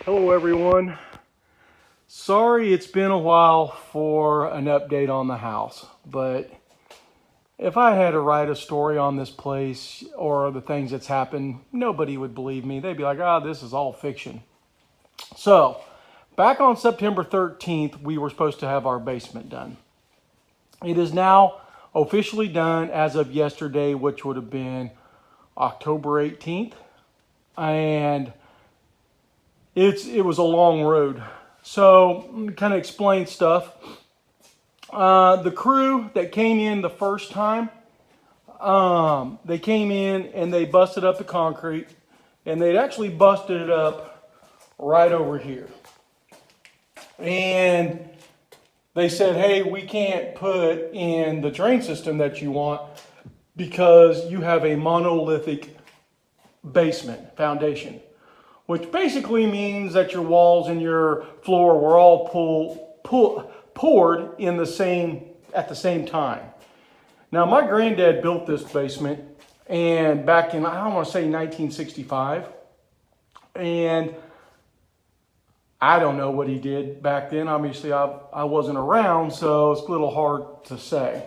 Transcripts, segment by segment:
Hello everyone. Sorry it's been a while for an update on the house, but if I had to write a story on this place or the things that's happened, nobody would believe me. They'd be like, this is all fiction. So, back on September 13th, we were supposed to have our basement done. It is now officially done as of yesterday, which would have been October 18th. And it was a long road. So, kind of explain stuff. The crew that came in the first time, they came in and they busted up the concrete, and they'd actually busted it up right over here. And they said, hey, we can't put in the drain system that you want because you have a monolithic basement foundation, which basically means that your walls and your floor were all poured in at the same time. Now, my granddad built this basement, and back in, I want to say 1965, and I don't know what he did back then. Obviously, I wasn't around, so it's a little hard to say.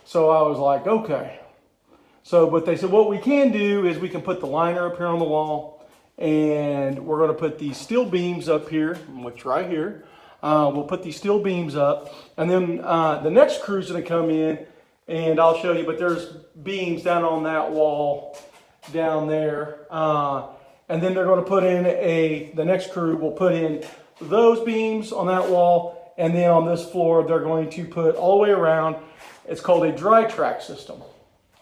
So I was like, okay. So, but they said, what we can do is we can put the liner up here on the wall, and we're going to put these steel beams up here, which right here. We'll put these steel beams up, and then the next crew's going to come in, and I'll show you, but there's beams down on that wall down there. And then they're going to put in the next crew will put in those beams on that wall, and then on this floor, they're going to put all the way around. It's called a dry track system.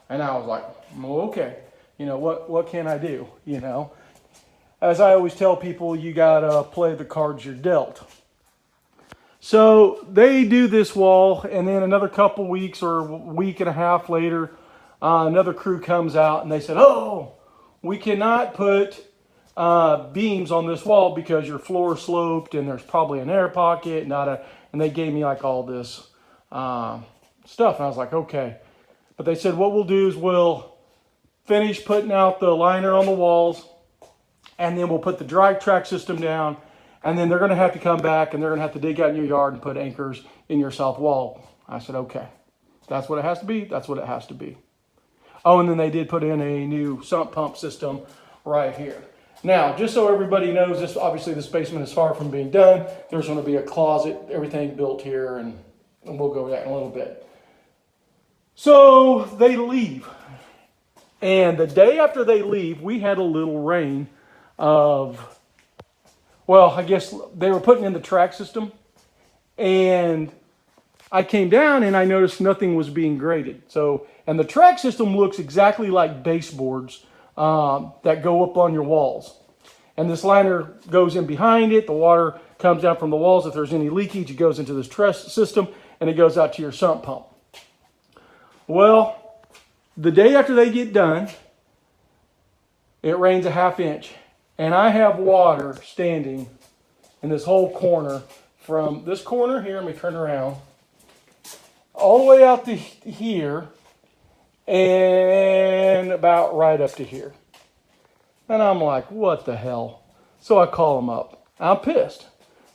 And I was like, well, okay, what can I do, As I always tell people, you got to play the cards you're dealt. So they do this wall, and then another couple weeks or a week and a half later, another crew comes out, and they said, we cannot put beams on this wall because your floor sloped, and there's probably an air pocket, and they gave me like all this stuff. And I was like, okay. But they said, what we'll do is we'll finish putting out the liner on the walls, and then we'll put the dry track system down, and then they're going to have to come back, and they're going to have to dig out in your yard and put anchors in your south wall. I said, okay. That's what it has to be. That's what it has to be. Oh, and then they did put in a new sump pump system right here. Now, just so everybody knows, obviously this basement is far from being done. There's going to be a closet, everything built here, and we'll go over that in a little bit. So they leave. And the day after they leave, we had a little rain I guess they were putting in the track system. And I came down and I noticed nothing was being graded. And the track system looks exactly like baseboards that go up on your walls. And this liner goes in behind it. The water comes down from the walls. If there's any leakage, it goes into this truss system, and it goes out to your sump pump. Well, the day after they get done, it rains a half inch. And I have water standing in this whole corner, from this corner here, let me turn around, all the way out to here, and about right up to here. And I'm like, what the hell? So I call them up. I'm pissed.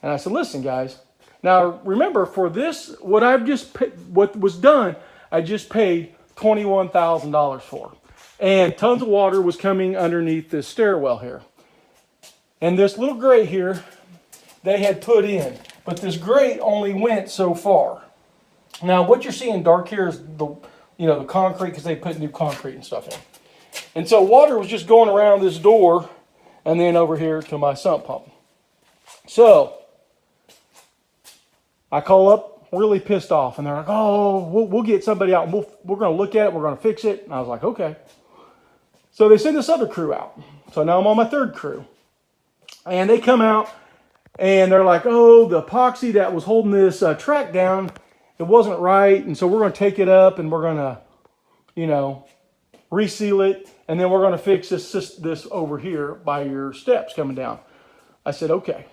And I said, listen, guys. Now, remember, for this, what was done, I just paid $21,000 for. And tons of water was coming underneath this stairwell here. And this little grate here, they had put in. But this grate only went so far. Now, what you're seeing dark here is the concrete, because they put new concrete and stuff in. And so water was just going around this door and then over here to my sump pump. So I call up really pissed off, and they're like, we'll get somebody out. We're going to look at it. We're going to fix it. And I was like, okay. So they send this other crew out. So now I'm on my third crew. And they come out, and they're like, the epoxy that was holding this track down, it wasn't right. And so we're going to take it up, and we're going to, reseal it, and then we're going to fix this over here by your steps coming down. I said, okay.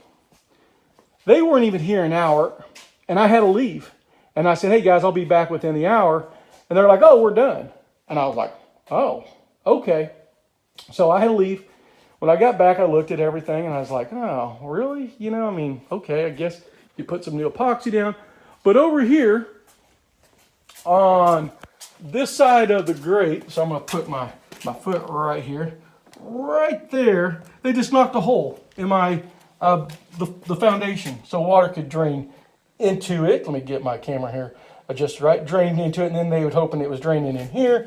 They weren't even here an hour, and I had to leave. And I said, hey, guys, I'll be back within the hour. And they're like, we're done. And I was like, okay. So I had to leave. when I got back, I looked at everything and I was like, oh, really? You know, I mean, okay, I guess you put some new epoxy down. But over here on this side of the grate, so I'm going to put my foot right here, right there, they just knocked a hole in my the foundation so water could drain into it. Let me get my camera here adjusted right, drained into it, and then they were hoping it was draining in here.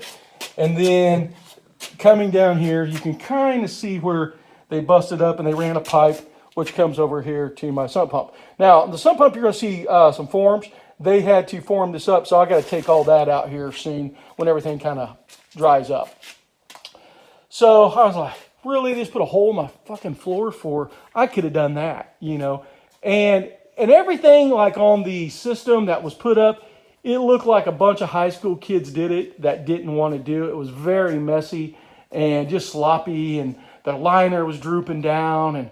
And then coming down here, you can kind of see where they busted up and they ran a pipe which comes over here to my sump pump. Now, the sump pump, you're going to see some forms. They had to form this up, so I got to take all that out here soon when everything kind of dries up. So I was like, really? They just put a hole in my fucking floor for? I could have done that, you know. And everything like on the system that was put up, it looked like a bunch of high school kids did it that didn't want to do it. It was very messy and just sloppy, and the liner was drooping down. And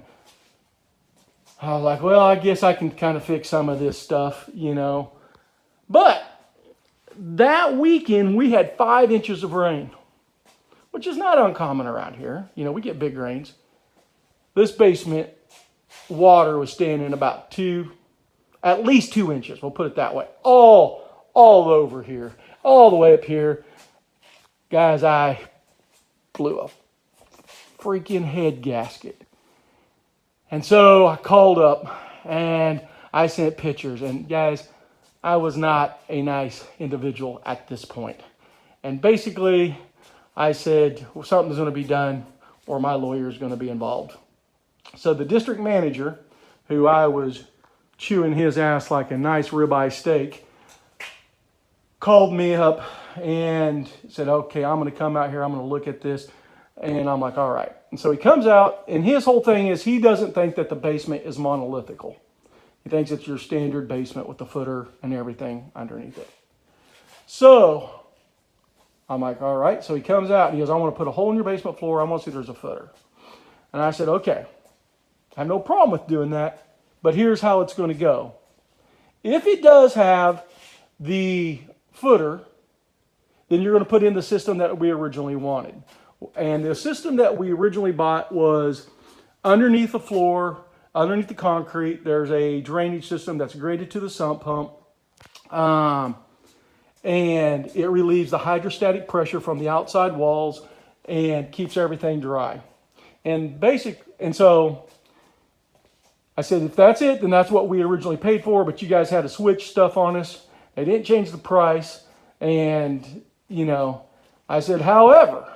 I was like, well, I guess I can kind of fix some of this stuff, you know. But that weekend, we had 5 inches of rain, which is not uncommon around here. You know, we get big rains. This basement water was standing about at least 2 inches. We'll put it that way. All over here, all the way up here. Guys, I blew a freaking head gasket. And so I called up and I sent pictures. And guys, I was not a nice individual at this point. And basically, I said, well, something's going to be done or my lawyer is going to be involved. So the district manager, who I was chewing his ass like a nice ribeye steak, called me up and said, okay, I'm going to come out here. I'm going to look at this. And I'm like, all right. And so he comes out, and his whole thing is he doesn't think that the basement is monolithical. He thinks it's your standard basement with the footer and everything underneath it. So I'm like, all right. So he comes out and he goes, I want to put a hole in your basement floor. I want to see if there's a footer. And I said, okay, I have no problem with doing that, but here's how it's going to go. If it does have the footer, then you're going to put in the system that we originally wanted. And the system that we originally bought was underneath the floor, underneath the concrete. There's a drainage system that's graded to the sump pump. And it relieves the hydrostatic pressure from the outside walls and keeps everything dry. And so I said, if that's it, then that's what we originally paid for, but you guys had to switch stuff on us. They didn't change the price. And, you know, I said, however,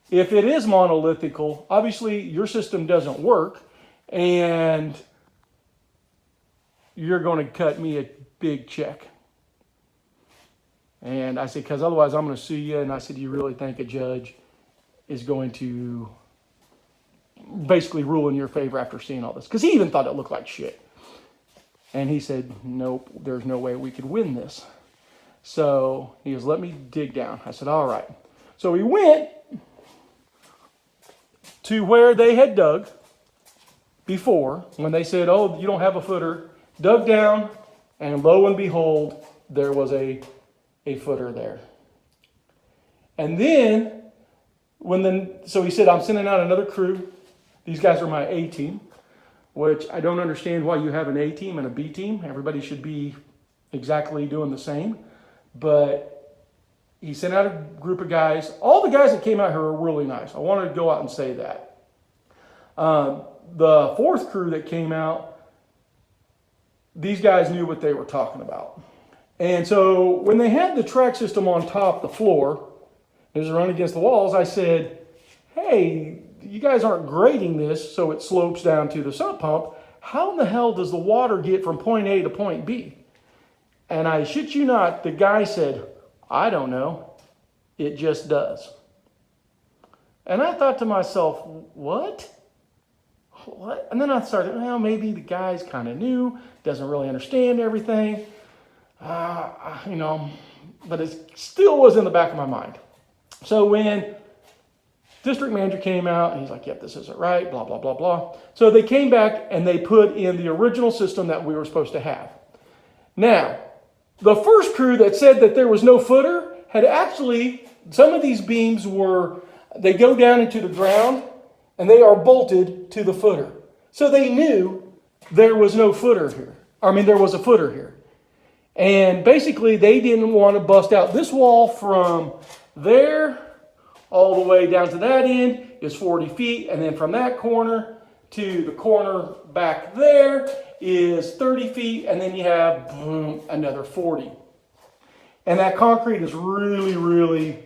if it is monolithical, obviously your system doesn't work and you're going to cut me a big check. And I said, because otherwise I'm going to sue you. And I said, do you really think a judge is going to basically rule in your favor after seeing all this? Because he even thought it looked like shit. And he said, nope, there's no way we could win this. So he goes, let me dig down. I said, all right. So we went to where they had dug before when they said, oh, you don't have a footer. Dug down, and lo and behold, there was a footer there. And then, so he said, I'm sending out another crew. These guys are my A team, which I don't understand why you have an A team and a B team. Everybody should be exactly doing the same. But he sent out a group of guys. All the guys that came out here were really nice. I wanted to go out and say that. The fourth crew that came out, these guys knew what they were talking about. And so when they had the track system on top of the floor, it was running against the walls, I said, hey, you guys aren't grading this so it slopes down to the sump pump. How in the hell does the water get from point A to point B? And I shit you not, the guy said, I don't know. It just does. And I thought to myself, what? What? And then I started, well, maybe the guy's kind of new, doesn't really understand everything. You know, but it still was in the back of my mind. So when district manager came out, and he's like, yep, this isn't right, blah, blah, blah, blah. So they came back and they put in the original system that we were supposed to have. Now, the first crew that said that there was no footer had actually, some of these beams they go down into the ground and they are bolted to the footer. So they knew there was no footer here. There was a footer here. And basically, they didn't want to bust out this wall from there all the way down to that end is 40 feet. And then from that corner to the corner back there is 30 feet. And then you have, boom, another 40. And that concrete is really, really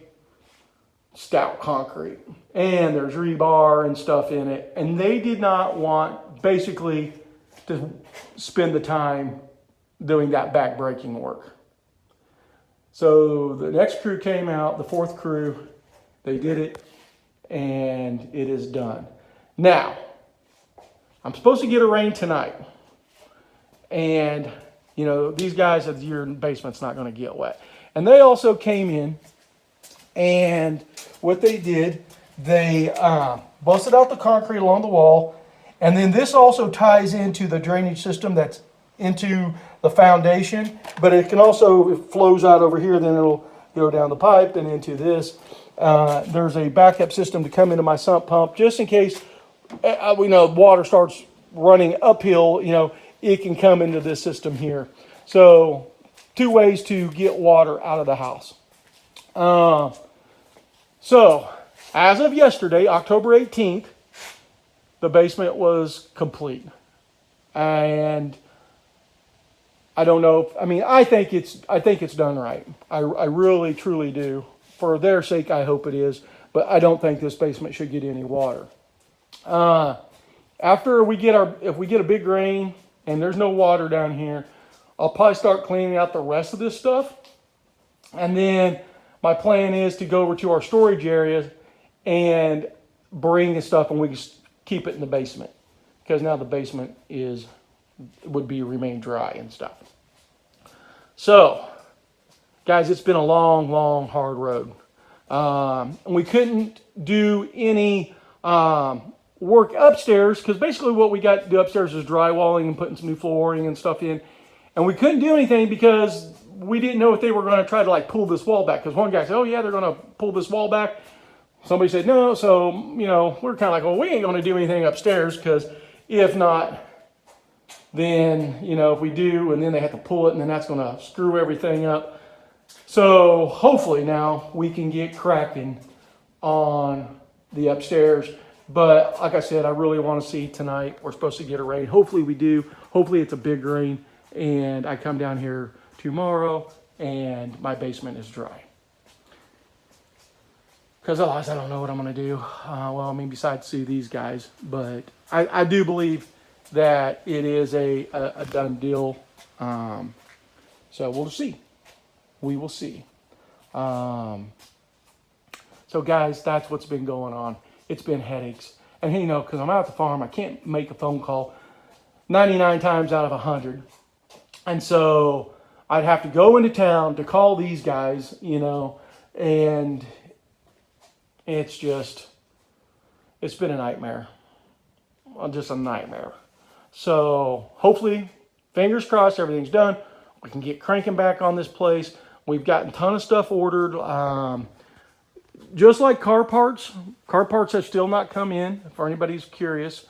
stout concrete. And there's rebar and stuff in it. And they did not want, basically, to spend the time doing that back-breaking work. So the next crew came out, the fourth crew, they did it, and it is done. Now, I'm supposed to get a rain tonight. And, these guys said your basement's not going to get wet. And they also came in, and what they did, they busted out the concrete along the wall, and then this also ties into the drainage system that's into the foundation, but it can also, it flows out over here, then it'll go down the pipe and into this. There's a backup system to come into my sump pump, just in case water starts running uphill, it can come into this system here. So 2 ways to get water out of the house. So as of yesterday, October 18th, the basement was complete. And I don't know. I think it's done right. I really, truly do. For their sake, I hope it is. But I don't think this basement should get any water. After if we get a big rain and there's no water down here, I'll probably start cleaning out the rest of this stuff. And then my plan is to go over to our storage area and bring the stuff, and we can keep it in the basement, because now the basement would remain dry and stuff. So, guys, it's been a long, long, hard road. We couldn't do any work upstairs, because basically what we got to do upstairs is drywalling and putting some new flooring and stuff in. And we couldn't do anything because we didn't know if they were going to try to pull this wall back. Because one guy said, oh yeah, they're going to pull this wall back. Somebody said no. So, we're kind of like, well, we ain't going to do anything upstairs, because if not, then, if we do, and then they have to pull it, and then that's going to screw everything up. So hopefully now we can get cracking on the upstairs. But like I said, I really want to see tonight. We're supposed to get a rain. Hopefully we do. Hopefully it's a big rain, and I come down here tomorrow and my basement is dry. Because otherwise I don't know what I'm going to do. Besides sue these guys. But I do believe that it is a done deal. So we'll see. We will see. So guys, that's what's been going on. It's been headaches. And because I'm out at the farm, I can't make a phone call 99 times out of 100. And so I'd have to go into town to call these guys, and it's been a nightmare. Just a nightmare. So hopefully, fingers crossed, everything's done. We can get cranking back on this place. We've gotten a ton of stuff ordered. Just like car parts have still not come in, for anybody's curious.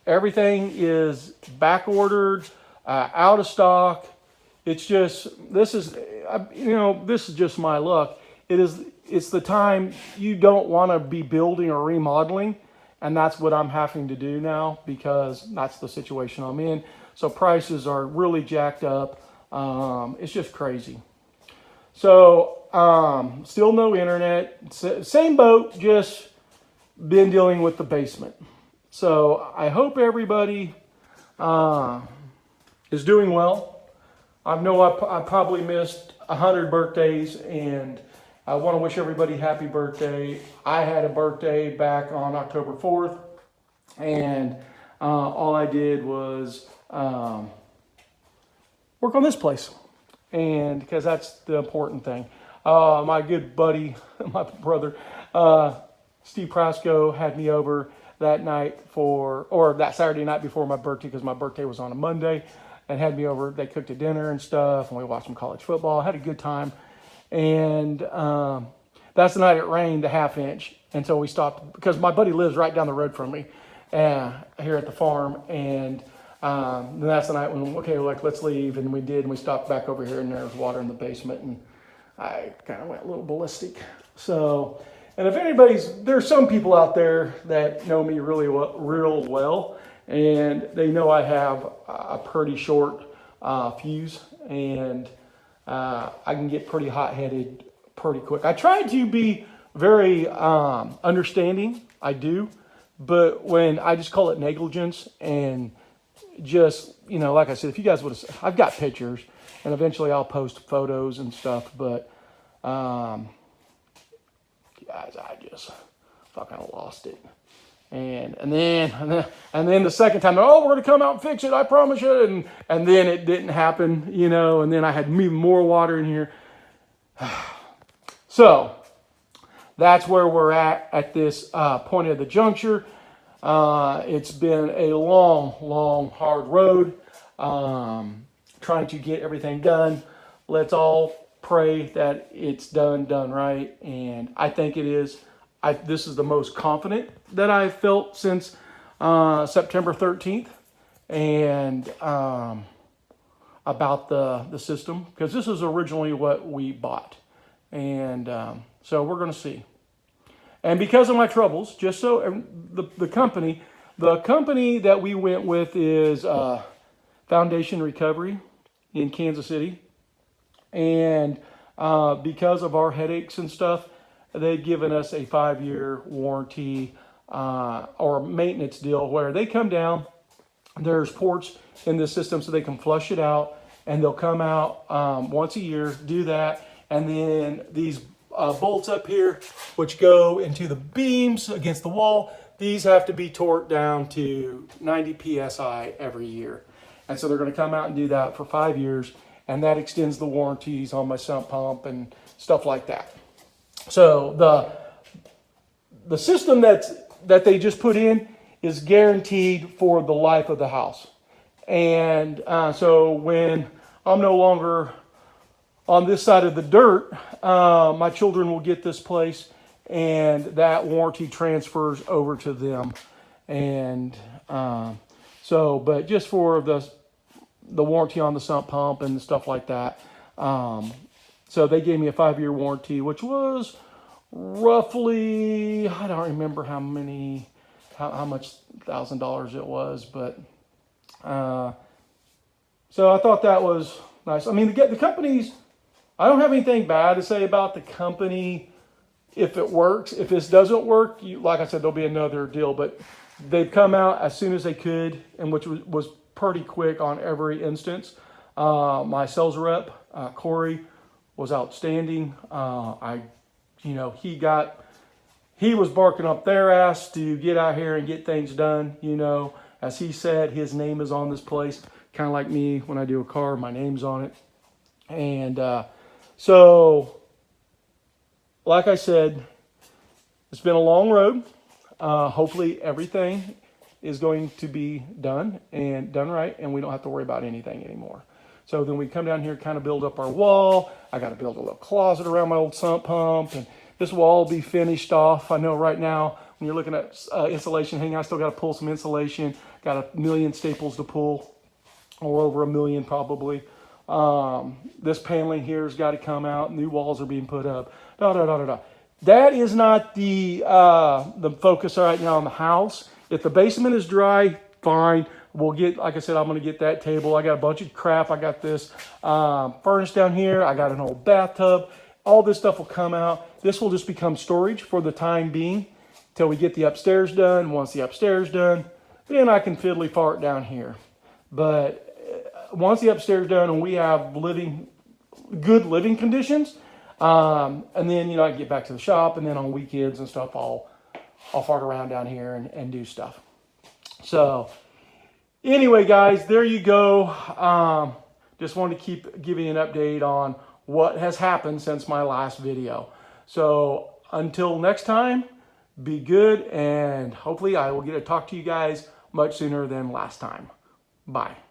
Everything is back ordered, out of stock. It's just, this is just my luck. It's the time you don't want to be building or remodeling, and that's what I'm having to do now, because that's the situation I'm in. So prices are really jacked up. It's just crazy. So still no internet. Same boat, just been dealing with the basement. So I hope everybody is doing well. I know I probably missed 100 birthdays, and I want to wish everybody happy birthday. I had a birthday back on October 4th, and all I did was work on this place, and because that's the important thing. My good buddy, my brother, Steve Prasco, had me over that night that Saturday night before my birthday, because my birthday was on a Monday, and had me over. They cooked a dinner and stuff, and we watched some college football. Had a good time. And that's the night it rained a half inch. And so we stopped because my buddy lives right down the road from me here at the farm. And then that's the night when, okay, like, let's leave. And we did. And we stopped back over here, and there was water in the basement. And I kind of went a little ballistic. So, and if there's some people out there that know me real well, and they know I have a pretty short fuse, and I can get pretty hot-headed pretty quick. I try to be very understanding, I do, but when I just call it negligence, and just, like I said, if you guys would have, I've got pictures, and eventually I'll post photos and stuff, but guys, I just fucking lost it. And then the second time, oh, we're gonna come out and fix it, I promise you. And then it didn't happen, and then I had even more water in here. So that's where we're at this point of the juncture. It's been a long, hard road, trying to get everything done. Let's all pray that it's done right, and I think it is. This is the most confident that I've felt since September 13th, and about the system, because this is originally what we bought, and so we're going to see. And because of my troubles, just so the company that we went with is Foundation Recovery in Kansas City, and because of our headaches and stuff, they've given us a 5-year warranty or maintenance deal where they come down. There's ports in the system so they can flush it out, and they'll come out once a year, do that, and then these bolts up here, which go into the beams against the wall, these have to be torqued down to 90 psi every year. And so they're going to come out and do that for 5 years, and that extends the warranties on my sump pump and stuff like that. So the system that they just put in is guaranteed for the life of the house. And so when I'm no longer on this side of the dirt, my children will get this place, and that warranty transfers over to them. And but just for the warranty on the sump pump and stuff like that. So they gave me a 5-year warranty, which was roughly, I don't remember how much $1,000 it was, but so I thought that was nice. I mean, the companies, I don't have anything bad to say about the company if it works. If this doesn't work, like I said, there'll be another deal, but they've come out as soon as they could, and which was pretty quick on every instance. My sales rep, Corey, was outstanding. He was barking up their ass to get out here and get things done. As he said, his name is on this place, kind of like me when I do a car, my name's on it. And so, like I said, it's been a long road. Hopefully everything is going to be done right, and we don't have to worry about anything anymore. So then we come down here, kind of build up our wall. I got to build a little closet around my old sump pump, and this will all be finished off. I know right now when you're looking at insulation hanging, I still got to pull some insulation. Got 1 million staples to pull, or over 1 million probably. This paneling here has got to come out. New walls are being put up. That is not the focus right now on the house. If the basement is dry, fine. We'll get, like I said, I'm going to get that table. I got a bunch of crap. I got this furnace down here. I got an old bathtub. All this stuff will come out. This will just become storage for the time being till we get the upstairs done. Once the upstairs done, then I can fiddly fart down here. But once the upstairs done and we have good living conditions, and then, I can get back to the shop, and then on weekends and stuff, I'll fart around down here and do stuff. So anyway, guys, there you go. Just wanted to keep giving you an update on what has happened since my last video. So until next time, be good, and hopefully I will get to talk to you guys much sooner than last time. Bye.